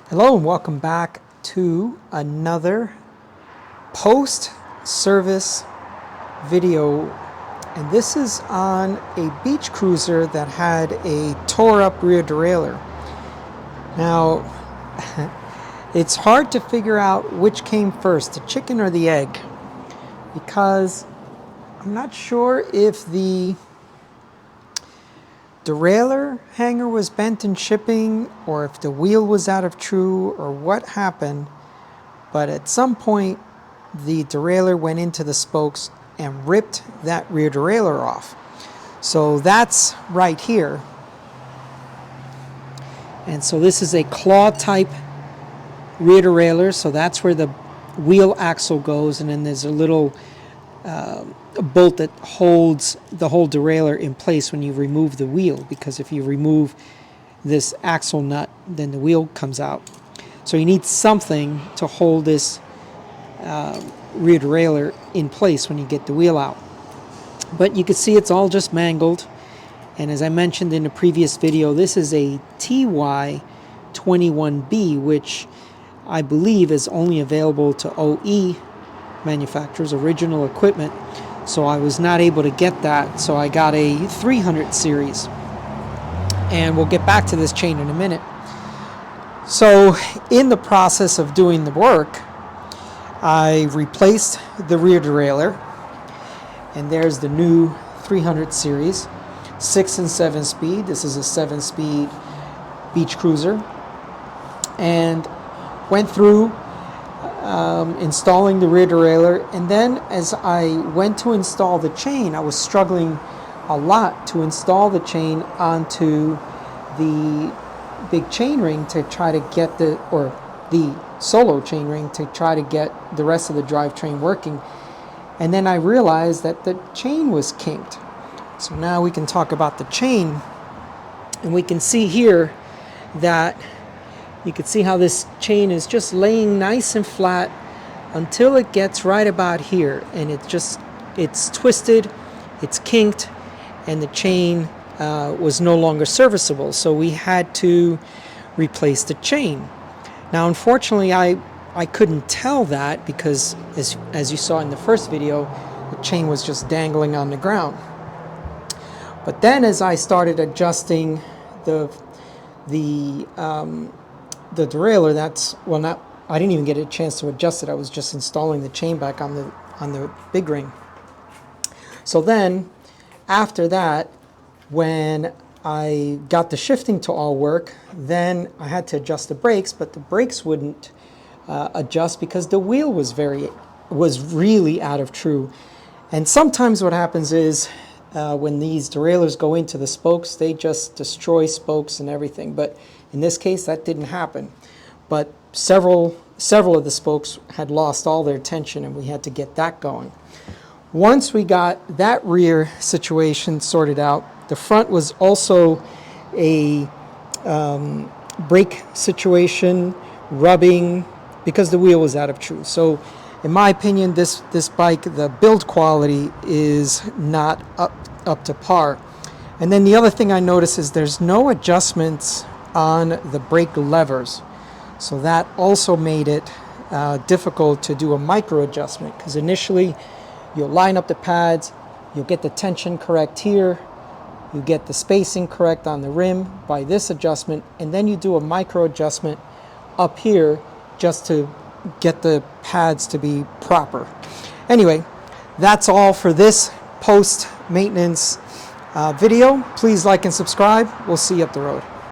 Hello and welcome back to another post-service video, and this is on a beach cruiser that had a tore-up rear derailleur. Now, it's hard to figure out which came first, the chicken or the egg, because I'm not sure if the derailleur hanger was bent in shipping or if the wheel was out of true or what happened, but at some point the derailleur went into the spokes and ripped that rear derailleur off. So that's right here, and so this is a claw type rear derailleur, so that's where the wheel axle goes, and then there's a little a bolt that holds the whole derailleur in place when you remove the wheel, because if you remove this axle nut, then the wheel comes out. So you need something to hold this rear derailleur in place when you get the wheel out. But you can see it's all just mangled, and as I mentioned in the previous video, this is a TY21B, which I believe is only available to OE manufacturers, original equipment. So I was not able to get that, so I got a 300 series, and we'll get back to this chain in a minute. So in the process of doing the work, I replaced the rear derailleur, and there's the new 300 series, 6 and 7 speed. This is a 7-speed beach cruiser, and went through installing the rear derailleur, and then as I went to install the chain, I was struggling a lot to install the chain onto the big chain ring to try to get the solo chain ring to try to get the rest of the drivetrain working. And then I realized that the chain was kinked. So now we can talk about the chain, and we can see here that you can see how this chain is just laying nice and flat until it gets right about here, and it's twisted, it's kinked, and the chain was no longer serviceable. So we had to replace the chain. Now, unfortunately, I couldn't tell that because, as you saw in the first video, the chain was just dangling on the ground. But then, as I started adjusting the derailleur, I didn't even get a chance to adjust it. I was just installing the chain back on the big ring. So then, after that, when I got the shifting to all work, then I had to adjust the brakes, but the brakes wouldn't adjust because the wheel was really out of true. And sometimes what happens is when these derailleurs go into the spokes, they just destroy spokes and everything. But in this case, that didn't happen. But several of the spokes had lost all their tension, and we had to get that going. Once we got that rear situation sorted out, the front was also a brake situation, rubbing, because the wheel was out of true. So in my opinion, this bike, the build quality is not up to par. And then the other thing I noticed is there's no adjustments on the brake levers. So that also made it difficult to do a micro adjustment, because initially you'll line up the pads, you'll get the tension correct here, you get the spacing correct on the rim by this adjustment, and then you do a micro adjustment up here just to get the pads to be proper. Anyway, that's all for this post-maintenance video. Please like and subscribe. We'll see you up the road.